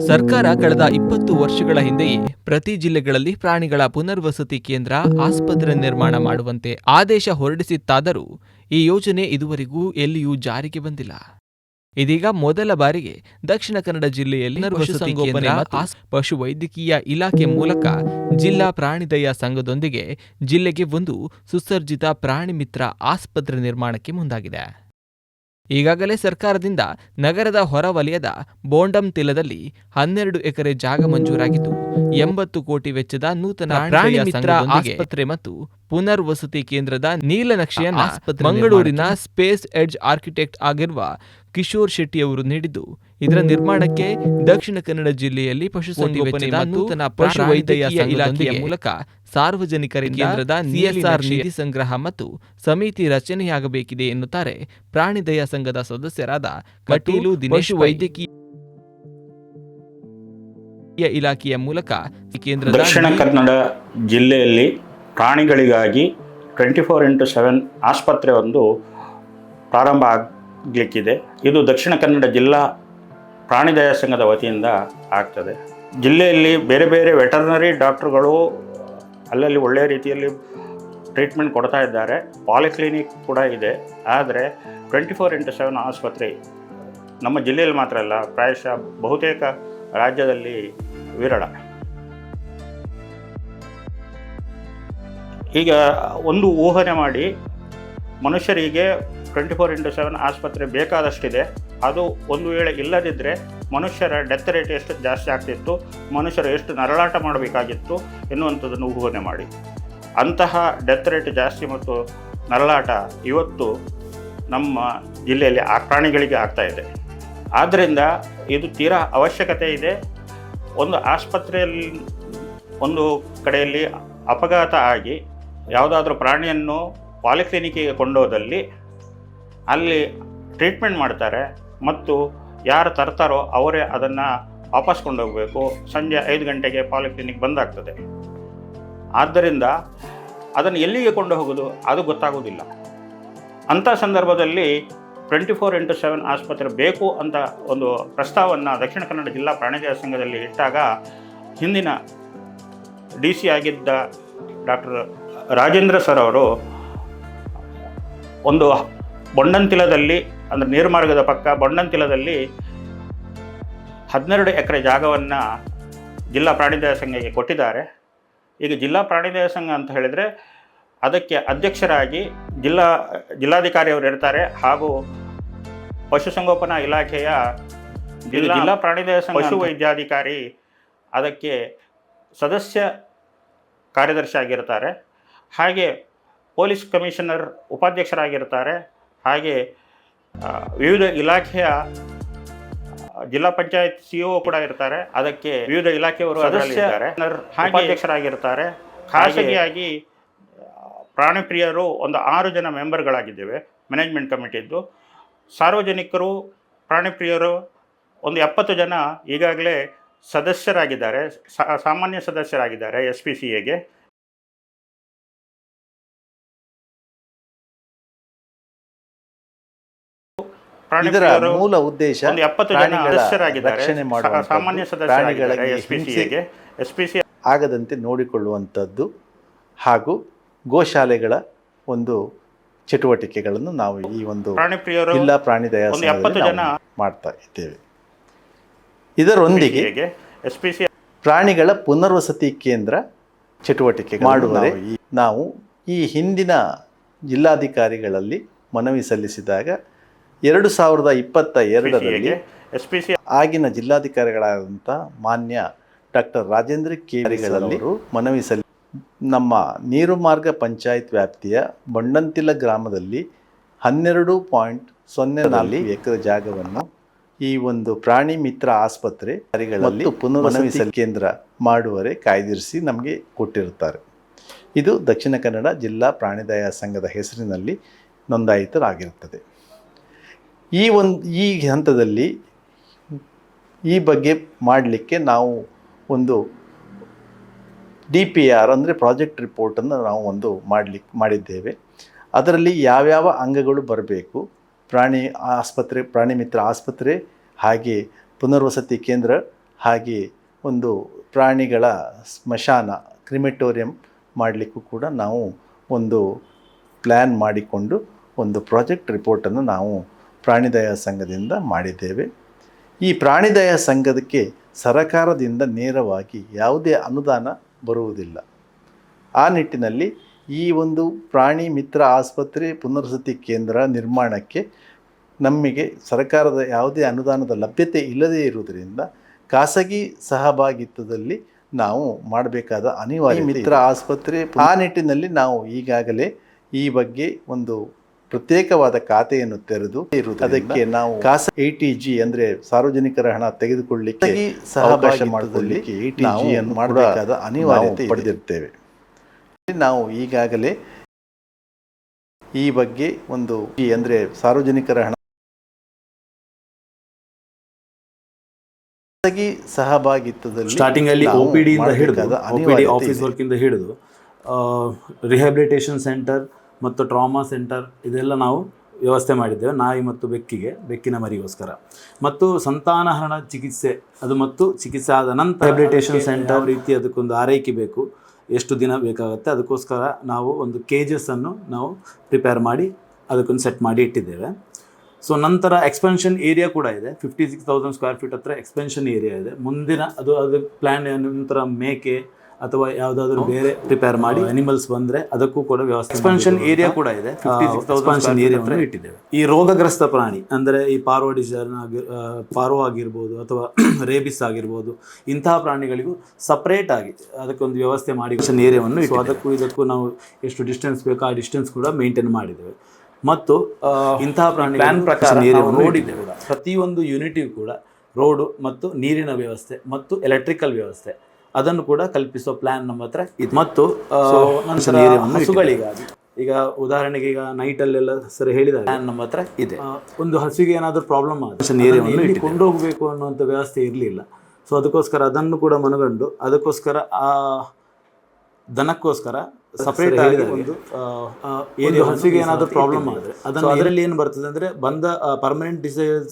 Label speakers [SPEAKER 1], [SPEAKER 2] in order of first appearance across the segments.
[SPEAKER 1] ಸರ್ಕಾರ ಕಳೆದ 20 ವರ್ಷಗಳ ಹಿಂದೆಯೇ ಪ್ರತಿ ಜಿಲ್ಲೆಗಳಲ್ಲಿ ಪ್ರಾಣಿಗಳ ಪುನರ್ವಸತಿ ಕೇಂದ್ರ, ಆಸ್ಪತ್ರೆ ನಿರ್ಮಾಣ ಮಾಡುವಂತೆ ಆದೇಶ ಹೊರಡಿಸಿತ್ತಾದರೂ ಈ ಯೋಜನೆ ಇದುವರೆಗೂ ಎಲ್ಲಿಯೂ ಜಾರಿಗೆ ಬಂದಿಲ್ಲ. ಇದೀಗ ಮೊದಲ ಬಾರಿಗೆ ದಕ್ಷಿಣ ಕನ್ನಡ ಜಿಲ್ಲೆಯಲ್ಲಿ ಪಶುಸಂಗೋಪನೆ ಮತ್ತು ಪಶುವೈದ್ಯಕೀಯ ಇಲಾಖೆ ಮೂಲಕ ಜಿಲ್ಲಾ ಪ್ರಾಣಿದಯಾ ಸಂಘದೊಂದಿಗೆ ಜಿಲ್ಲೆಗೆ ಒಂದು ಸುಸಜ್ಜಿತ ಪ್ರಾಣಿ ಮಿತ್ರ ಆಸ್ಪತ್ರೆ ನಿರ್ಮಾಣಕ್ಕೆ ಮುಂದಾಗಿದೆ. ಈಗಾಗಲೇ ಸರ್ಕಾರದಿಂದ ನಗರದ ಹೊರವಲಯದ ಬೋಂಡಂತಿಲದಲ್ಲಿ 12 ಎಕರೆ ಜಾಗ ಮಂಜೂರಾಗಿದ್ದು 80 ಕೋಟಿ ವೆಚ್ಚದ ನೂತನ ಪ್ರಾಣಿ ಮಿತ್ರ ಆಸ್ಪತ್ರೆ ಮತ್ತು ಪುನರ್ವಸತಿ ಕೇಂದ್ರದ ನೀಲನಕ್ಷೆಯನ್ನ ಮಂಗಳೂರಿನ ಸ್ಪೇಸ್ ಎಡ್ಜ್ ಆರ್ಕಿಟೆಕ್ಟ್ ಆಗಿರುವ ಕಿಶೋರ್ ಶೆಟ್ಟಿಯವರು ನೀಡಿದ್ದು, ಇದರ ನಿರ್ಮಾಣಕ್ಕೆ ದಕ್ಷಿಣ ಕನ್ನಡ ಜಿಲ್ಲೆಯಲ್ಲಿ ಪಶುಸಂಗೋಪನೆ ಮತ್ತು ನೂತನ ಪಶುವೈದ್ಯಕೀಯ ಇಲಾಖೆಯ ಮೂಲಕ ಸಾರ್ವಜನಿಕರಿಂದ ಕೇಂದ್ರದ CSR ನಿಧಿ ಸಂಗ್ರಹ ಮತ್ತು ಸಮಿತಿ ರಚನೆಯಾಗಬೇಕಿದೆ ಎನ್ನುತ್ತಾರೆ ಪ್ರಾಣಿದಯಾ ಸಂಘದ ಸದಸ್ಯರಾದ ಕಟೀಲು ದಿನೇಶ್. ವೈದ್ಯಕೀಯ ಇಲಾಖೆಯ ಮೂಲಕ ಕೇಂದ್ರದ
[SPEAKER 2] ದಕ್ಷಿಣ ಕನ್ನಡ ಜಿಲ್ಲೆಯಲ್ಲಿ ಪ್ರಾಣಿಗಳಿಗಾಗಿ 24x7 ಆಸ್ಪತ್ರೆ ಒಂದು ಪ್ರಾರಂಭ ಆಗಲಿಕ್ಕಿದೆ. ಇದು ದಕ್ಷಿಣ ಕನ್ನಡ ಜಿಲ್ಲಾ ಪ್ರಾಣಿದಯಾ ಸಂಘದ ವತಿಯಿಂದ ಆಗ್ತದೆ. ಜಿಲ್ಲೆಯಲ್ಲಿ ಬೇರೆ ಬೇರೆ ವೆಟರ್ನರಿ ಡಾಕ್ಟರ್ಗಳು ಅಲ್ಲಲ್ಲಿ ಒಳ್ಳೆಯ ರೀತಿಯಲ್ಲಿ ಟ್ರೀಟ್ಮೆಂಟ್ ಕೊಡ್ತಾ ಇದ್ದಾರೆ. ಪಾಲಿಕ್ಲಿನಿಕ್ ಕೂಡ ಇದೆ. ಆದರೆ 24x7 ಆಸ್ಪತ್ರೆ ನಮ್ಮ ಜಿಲ್ಲೆಯಲ್ಲಿ ಮಾತ್ರ ಅಲ್ಲ, ಪ್ರಾಯಶಃ ಬಹುತೇಕ ರಾಜ್ಯದಲ್ಲಿ ವಿರಳ. ಈಗ ಒಂದು ಊಹನೆ ಮಾಡಿ, ಮನುಷ್ಯರಿಗೆ 24x7 ಆಸ್ಪತ್ರೆ ಬೇಕಾದಷ್ಟಿದೆ. ಅದು ಒಂದು ವೇಳೆ ಇಲ್ಲದಿದ್ದರೆ ಮನುಷ್ಯರ ಡೆತ್ ರೇಟ್ ಎಷ್ಟು ಜಾಸ್ತಿ ಆಗ್ತಿತ್ತು, ಮನುಷ್ಯರು ಎಷ್ಟು ನರಳಾಟ ಮಾಡಬೇಕಾಗಿತ್ತು ಎನ್ನುವಂಥದ್ದನ್ನು ಊಹನೆ ಮಾಡಿ. ಅಂತಹ ಡೆತ್ ರೇಟ್ ಜಾಸ್ತಿ ಮತ್ತು ನರಳಾಟ ಇವತ್ತು ನಮ್ಮ ಜಿಲ್ಲೆಯಲ್ಲಿ ಆ ಪ್ರಾಣಿಗಳಿಗೆ ಆಗ್ತಾಯಿದೆ. ಆದ್ದರಿಂದ ಇದು ತೀರಾ ಅವಶ್ಯಕತೆ ಇದೆ. ಒಂದು ಆಸ್ಪತ್ರೆಯಲ್ಲಿ ಒಂದು ಕಡೆಯಲ್ಲಿ ಅಪಘಾತ ಆಗಿ ಯಾವುದಾದ್ರೂ ಪ್ರಾಣಿಯನ್ನು ಪಾಲಿಕ್ಲಿನಿಕ್ಕಿಗೆ ಕೊಂಡೋದಲ್ಲಿ ಅಲ್ಲಿ ಟ್ರೀಟ್ಮೆಂಟ್ ಮಾಡ್ತಾರೆ ಮತ್ತು ಯಾರು ತರ್ತಾರೋ ಅವರೇ ಅದನ್ನು ವಾಪಸ್ ಕೊಂಡೋಗಬೇಕು. ಸಂಜೆ 5 ಗಂಟೆಗೆ ಪಾಲಿಕ್ಲಿನಿಕ್ ಬಂದಾಗ್ತದೆ. ಆದ್ದರಿಂದ ಅದನ್ನು ಎಲ್ಲಿಗೆ ಕೊಂಡು ಹೋಗೋದು ಅದು ಗೊತ್ತಾಗೋದಿಲ್ಲ. ಅಂಥ ಸಂದರ್ಭದಲ್ಲಿ 24x7 ಆಸ್ಪತ್ರೆ ಬೇಕು ಅಂತ ಒಂದು ಪ್ರಸ್ತಾವವನ್ನು ದಕ್ಷಿಣ ಕನ್ನಡ ಜಿಲ್ಲಾ ಪ್ರಾಣಿದಯಾ ಸಂಘದಲ್ಲಿ ಇಟ್ಟಾಗ ಹಿಂದಿನ DC ಆಗಿದ್ದ ಡಾಕ್ಟರ್ ರಾಜೇಂದ್ರ ಸರ್ ಅವರು ಒಂದು ಬೊಂಡಂತಿಲದಲ್ಲಿ, ಅಂದರೆ ನೀರುಮಾರ್ಗದ ಪಕ್ಕ ಬೊಂಡಂತಿಲದಲ್ಲಿ 12 ಎಕರೆ ಜಾಗವನ್ನು ಜಿಲ್ಲಾ ಪ್ರಾಣಿದಯಾ ಸಂಘಕ್ಕೆ ಕೊಟ್ಟಿದ್ದಾರೆ. ಈಗ ಜಿಲ್ಲಾ ಪ್ರಾಣಿದಯಾ ಸಂಘ ಅಂತ ಹೇಳಿದರೆ ಅದಕ್ಕೆ ಅಧ್ಯಕ್ಷರಾಗಿ ಜಿಲ್ಲಾಧಿಕಾರಿಯವರು ಇರ್ತಾರೆ ಹಾಗೂ ಪಶುಸಂಗೋಪನಾ ಇಲಾಖೆಯ ಜಿಲ್ಲಾ ಪ್ರಾಣಿದಯಾ ಸಂಘ ಪಶುವೈದ್ಯಾಧಿಕಾರಿ ಅದಕ್ಕೆ ಸದಸ್ಯ ಕಾರ್ಯದರ್ಶಿ ಆಗಿರ್ತಾರೆ. ಹಾಗೆ ಪೊಲೀಸ್ ಕಮಿಷನರ್ ಉಪಾಧ್ಯಕ್ಷರಾಗಿರ್ತಾರೆ. ಹಾಗೆ ವಿವಿಧ ಇಲಾಖೆಯ ಜಿಲ್ಲಾ ಪಂಚಾಯತ್ CO ಕೂಡ ಇರ್ತಾರೆ. ಅದಕ್ಕೆ ವಿವಿಧ ಇಲಾಖೆಯವರು ಸದಸ್ಯರಿದ್ದಾರೆ, ಉಪಾಧ್ಯಕ್ಷರಾಗಿರ್ತಾರೆ. ಖಾಸಗಿಯಾಗಿ ಪ್ರಾಣಿಪ್ರಿಯರು ಒಂದು 6 ಜನ ಮೆಂಬರ್ಗಳಾಗಿದ್ದೇವೆ ಮ್ಯಾನೇಜ್ಮೆಂಟ್ ಕಮಿಟಿದ್ದು. ಸಾರ್ವಜನಿಕರು ಪ್ರಾಣಿಪ್ರಿಯರು ಒಂದು 70 ಜನ ಈಗಾಗಲೇ ಸದಸ್ಯರಾಗಿದ್ದಾರೆ, ಸಾಮಾನ್ಯ ಸದಸ್ಯರಾಗಿದ್ದಾರೆ SPCAಗೆ.
[SPEAKER 3] ಇದರ ಮೂಲ ಉದ್ದೇಶ
[SPEAKER 2] ಒಂದು 70 ಜನ ಸದಸ್ಯರಾಗಿದ್ದಾರೆ, ಸಾಮಾನ್ಯ ಸದಸ್ಯರಾಗಿದ್ದಾರೆ SPCA
[SPEAKER 3] ಆಗದಂತೆ ನೋಡಿಕೊಳ್ಳುವಂಥದ್ದು ಹಾಗೂ ಗೋಶಾಲೆಗಳ ಒಂದು ಚಟುವಟಿಕೆಗಳನ್ನು ನಾವು ಈ ಒಂದು ಜಿಲ್ಲಾ ಪ್ರಾಣಿದಯಾ ಸಂಘದಲ್ಲಿ ಮಾಡ್ತಾ ಇದ್ದೇವೆ. ಇದರೊಂದಿಗೆ ಪ್ರಾಣಿಗಳ ಪುನರ್ವಸತಿ ಕೇಂದ್ರ ಚಟುವಟಿಕೆ ಮಾಡುವರೆ ನಾವು ಈ ಹಿಂದಿನ ಜಿಲ್ಲಾಧಿಕಾರಿಗಳಲ್ಲಿ ಮನವಿ ಸಲ್ಲಿಸಿದಾಗ 2022ರಲ್ಲಿ ಆಗಿನ ಜಿಲ್ಲಾಧಿಕಾರಿಗಳಾದಂಥ ಮಾನ್ಯ ಡಾಕ್ಟರ್ ರಾಜೇಂದ್ರ ಕೇರಿಗಳಲ್ಲಿ ಮನವಿ ನಮ್ಮ ನೀರುಮಾರ್ಗ ಪಂಚಾಯತ್ ವ್ಯಾಪ್ತಿಯ ಬೊಂಡಂತಿಲ ಗ್ರಾಮದಲ್ಲಿ 12.04 ಎಕರೆ ಜಾಗವನ್ನು ಈ ಒಂದು ಪ್ರಾಣಿ ಮಿತ್ರ ಆಸ್ಪತ್ರೆ ಮತ್ತು ಪುನರ್ವಸತಿ ಕೇಂದ್ರ ಮಾಡುವರೆ ಕಾಯ್ದಿರಿಸಿ ನಮಗೆ ಕೊಟ್ಟಿರುತ್ತಾರೆ. ಇದು ದಕ್ಷಿಣ ಕನ್ನಡ ಜಿಲ್ಲಾ ಪ್ರಾಣಿದಯಾ ಸಂಘದ ಹೆಸರಿನಲ್ಲಿ ನೋಂದಾಯಿತರಾಗಿರುತ್ತದೆ. ಈ ಹಂತದಲ್ಲಿ ಈ ಬಗ್ಗೆ ಮಾಡಲಿಕ್ಕೆ ನಾವು ಒಂದು DPR ಅಂದರೆ ಪ್ರಾಜೆಕ್ಟ್ ರಿಪೋರ್ಟನ್ನು ನಾವು ಒಂದು ಮಾಡಿದ್ದೇವೆ. ಅದರಲ್ಲಿ ಯಾವ್ಯಾವ ಅಂಗಗಳು ಬರಬೇಕು, ಪ್ರಾಣಿ ಮಿತ್ರ ಆಸ್ಪತ್ರೆ ಹಾಗೆ ಪುನರ್ವಸತಿ ಕೇಂದ್ರ ಹಾಗೆ ಒಂದು ಪ್ರಾಣಿಗಳ ಸ್ಮಶಾನ ಕ್ರಿಮೆಟೋರಿಯಂ ಮಾಡಲಿಕ್ಕೂ ಕೂಡ ನಾವು ಒಂದು ಪ್ಲ್ಯಾನ್ ಮಾಡಿಕೊಂಡು ಒಂದು ಪ್ರಾಜೆಕ್ಟ್ ರಿಪೋರ್ಟನ್ನು ನಾವು ಪ್ರಾಣಿದಯಾ ಸಂಘದಿಂದ ಮಾಡಿದ್ದೇವೆ. ಈ ಪ್ರಾಣಿದಯಾ ಸಂಘದಕ್ಕೆ ಸರಕಾರದಿಂದ ನೇರವಾಗಿ ಯಾವುದೇ ಅನುದಾನ ಬರುವುದಿಲ್ಲ. ಆ ನಿಟ್ಟಿನಲ್ಲಿ ಈ ಒಂದು ಪ್ರಾಣಿ ಮಿತ್ರ ಆಸ್ಪತ್ರೆ ಪುನರ್ವಸತಿ ಕೇಂದ್ರ ನಿರ್ಮಾಣಕ್ಕೆ ನಮಗೆ ಸರ್ಕಾರದ ಯಾವುದೇ ಅನುದಾನದ ಲಭ್ಯತೆ ಇಲ್ಲದೇ ಇರುವುದರಿಂದ ಖಾಸಗಿ ಸಹಭಾಗಿತ್ವದಲ್ಲಿ ನಾವು ಮಾಡಬೇಕಾದ ಅನಿವಾರ್ಯ ಮಿತ್ರ ಆಸ್ಪತ್ರೆ. ಆ ನಿಟ್ಟಿನಲ್ಲಿ ನಾವು ಈಗಾಗಲೇ ಈ ಬಗ್ಗೆ ಒಂದು ಪ್ರತ್ಯೇಕವಾದ ಖಾತೆಯನ್ನು ತೆರೆದು ಅದಕ್ಕೆ ನಾವು ATG ಅಂದರೆ ಸಾರ್ವಜನಿಕರ ಹಣ ತೆಗೆದುಕೊಳ್ಳಲಿಕ್ಕೆ ಅವಕಾಶ ಮಾಡಿಕೊಳ್ಳಲಿಕ್ಕೆ ATG ಅನ್ನು ಮಾಡಬೇಕಾದ ಅನಿವಾರ್ಯತೆ ಪಡೆದಿರ್ತೇವೆ. ನಾವು ಈಗಾಗಲೇ ಈ ಬಗ್ಗೆ ಒಂದು ಅಂದರೆ ಸಾರ್ವಜನಿಕರ ಹಣ ಸಹಭಾಗಿತ್ವದಲ್ಲಿ
[SPEAKER 4] ಸ್ಟಾರ್ಟಿಂಗ್ ಅಲ್ಲಿ OPD ಇಂದ ಹಿಡಿದು OPD ಆಫೀಸ್ ವರ್ಕ್ ಇಂದ ಹಿಡಿದು ರಿಹ್ಯಾಬಿಲಿಟೇಷನ್ ಸೆಂಟರ್ ಮತ್ತು ಟ್ರಾಮಾ ಸೆಂಟರ್ ಇದೆಲ್ಲ ನಾವು ವ್ಯವಸ್ಥೆ ಮಾಡಿದ್ದೇವೆ. ನಾಯಿ ಮತ್ತು ಬೆಕ್ಕಿನ ಮರಿಗೋಸ್ಕರ ಮತ್ತು ಸಂತಾನಹರಣ ಚಿಕಿತ್ಸೆ ಅದು ಮತ್ತು ಚಿಕಿತ್ಸೆ ಆದ ನಂತರ ರಿಹ್ಯಾಬಿಲಿಟೇಷನ್ ಸೆಂಟರ್ ರೀತಿ ಅದಕ್ಕೊಂದು ಆರೈಕೆ ಬೇಕು, ಎಷ್ಟು ದಿನ ಬೇಕಾಗುತ್ತೆ, ಅದಕ್ಕೋಸ್ಕರ ನಾವು ಒಂದು ಕೇಜಸ್ಸನ್ನು ನಾವು ಪ್ರಿಪೇರ್ ಮಾಡಿ ಅದಕ್ಕೊಂದು ಸೆಟ್ ಮಾಡಿ ಇಟ್ಟಿದ್ದೇವೆ. ಸೊ ನಂತರ ಎಕ್ಸ್ಪೆನ್ಷನ್ ಏರಿಯಾ ಕೂಡ ಇದೆ. 56,000 ಸ್ಕ್ವೇರ್ ಫೀಟ್ ಹತ್ರ ಎಕ್ಸ್ಪೆನ್ಷನ್ ಏರಿಯಾ ಇದೆ. ಮುಂದಿನ ಅದು ಪ್ಲ್ಯಾನ್ ನಂತರ ಮೇಕೆ ಅಥವಾ ಯಾವುದಾದ್ರೂ ಬೇರೆ ಪ್ರಿಪೇರ್ ಮಾಡಿ ಅನಿಮಲ್ಸ್ ಬಂದರೆ ಅದಕ್ಕೂ ಕೂಡ ವ್ಯವಸ್ಥೆ. ಎಕ್ಸ್ಪೆನ್ಷನ್ ಏರಿಯಾ ಕೂಡ ಇದೆ. 56,000 ಏರಿಯಾವನ್ನು ಇಟ್ಟಿದ್ದೇವೆ. ಈ ರೋಗಗ್ರಸ್ತ ಪ್ರಾಣಿ ಅಂದರೆ ಈ ಪಾರೋ ಆಗಿರ್ಬೋದು ಅಥವಾ ರೇಬಿಸ್ ಆಗಿರ್ಬೋದು, ಇಂತಹ ಪ್ರಾಣಿಗಳಿಗೂ ಸಪ್ರೇಟ್ ಆಗಿ ಅದಕ್ಕೊಂದು ವ್ಯವಸ್ಥೆ ಮಾಡಿ ಏರಿಯಾವನ್ನು ಇಟ್ಟು ಅದಕ್ಕೂ ಇದಕ್ಕೂ ನಾವು ಎಷ್ಟು ಡಿಸ್ಟೆನ್ಸ್ ಬೇಕೋ ಆ ಡಿಸ್ಟೆನ್ಸ್ ಕೂಡ ಮೇಂಟೈನ್ ಮಾಡಿದ್ದೇವೆ. ಮತ್ತು ಇಂತಹ ಪ್ರಾಣಿ ಪ್ಲಾನ್ ಪ್ರಕಾರ ರೋಡಿದ್ದೇವೆ. ಪ್ರತಿಯೊಂದು ಯೂನಿಟಿಗೂ ಕೂಡ ರೋಡು ಮತ್ತು ನೀರಿನ ವ್ಯವಸ್ಥೆ ಮತ್ತು ಎಲೆಕ್ಟ್ರಿಕಲ್ ವ್ಯವಸ್ಥೆ ಅದನ್ನು ಕೂಡ ಕಲ್ಪಿಸುವ ಪ್ಲಾನ್ ನಮ್ಮ ಹತ್ರ ಇದೆ. ಮತ್ತು ಹಸುಗಳಿಗಾಗಿ ಈಗ ಉದಾಹರಣೆಗೆ ಈಗ ನೈಟಲ್ಲೆಲ್ಲ ಸರಿ ಹೇಳಿದಾಗ ಪ್ಲಾನ್ ನಮ್ಮ ಹತ್ರ ಇದೆ. ಒಂದು ಹಸುವಿಗೆ ಏನಾದರೂ ಪ್ರಾಬ್ಲಮ್ ಆದ್ರೆ ಕೊಂಡೋಗಬೇಕು ಅನ್ನುವಂಥ ವ್ಯವಸ್ಥೆ ಇರಲಿಲ್ಲ. ಸೊ ಅದಕ್ಕೋಸ್ಕರ ಅದನ್ನು ಕೂಡ ಮನಗಂಡು ಅದಕ್ಕೋಸ್ಕರ ಆ ದನಕ್ಕೋಸ್ಕರ ಸಪ್ರೇಟ್ ಆಗಿ ಒಂದು ಹಸುವಿಗೆ ಏನಾದರೂ ಪ್ರಾಬ್ಲಮ್ ಆದರೆ ಅದರಲ್ಲಿ ಏನು ಬರ್ತದೆ ಅಂದರೆ ಬಂದ ಪರ್ಮನೆಂಟ್ ಡಿಸೀಸ್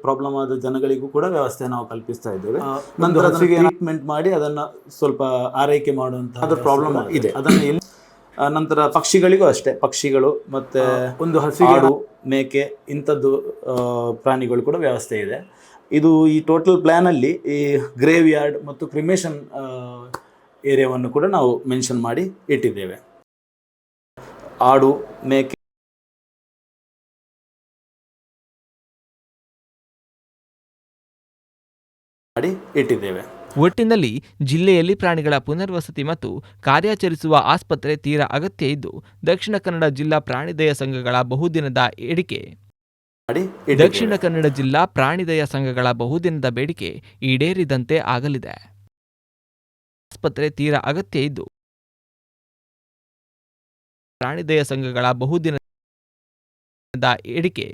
[SPEAKER 4] ಪ್ರಾಬ್ಲಮ್ ಆದ ಜನಗಳಿಗೂ ಕೂಡ ವ್ಯವಸ್ಥೆ ನಾವು ಕಲ್ಪಿಸ್ತಾ ಇದ್ದೇವೆ. ನಂತರ ಹಸುವಿಗೆ ಟ್ರೀಟ್ಮೆಂಟ್ ಮಾಡಿ ಅದನ್ನು ಸ್ವಲ್ಪ ಆರೈಕೆ ಮಾಡುವಂತಹ ಪ್ರಾಬ್ಲಮ್ ಇದೆ ಅದನ್ನು ನಂತರ ಪಕ್ಷಿಗಳಿಗೂ ಅಷ್ಟೇ, ಪಕ್ಷಿಗಳು ಮತ್ತು ಒಂದು ಹಸುವಿಗೆ ಮೇಕೆ ಇಂಥದ್ದು ಪ್ರಾಣಿಗಳು ಕೂಡ ವ್ಯವಸ್ಥೆ ಇದೆ. ಇದು ಈ ಟೋಟಲ್ ಪ್ಲ್ಯಾನಲ್ಲಿ ಈ ಗ್ರೇವ್ ಯಾರ್ಡ್ ಮತ್ತು ಕ್ರಿಮೇಷನ್ ಏರಿಯಾವನ್ನು ಕೂಡ ನಾವು ಮೆನ್ಷನ್ ಮಾಡಿ ಇಟ್ಟಿದ್ದೇವೆ. ಆಡು ಮೇಕೆ ಮಾಡಿ ಇಟ್ಟಿದ್ದೇವೆ.
[SPEAKER 1] ಒಟ್ಟಿನಲ್ಲಿ ಜಿಲ್ಲೆಯಲ್ಲಿ ಪ್ರಾಣಿಗಳ ಪುನರ್ವಸತಿ ಮತ್ತು ಕಾರ್ಯಾಚರಿಸುವ ಆಸ್ಪತ್ರೆ ತೀರಾ ಅಗತ್ಯ ಇದ್ದು, ದಕ್ಷಿಣ ಕನ್ನಡ ಜಿಲ್ಲಾ ಪ್ರಾಣಿದಯ ಸಂಘಗಳ ಬಹುದಿನದ ಬೇಡಿಕೆ ಈಡೇರಿದಂತೆ ಆಗಲಿದೆ. ಆಸ್ಪತ್ರೆ ತೀರಾ ಅಗತ್ಯ ಇದ್ದು ಪ್ರಾಣಿದಯ ಸಂಘಗಳ ಬಹುದಿನದ ಬೇಡಿಕೆ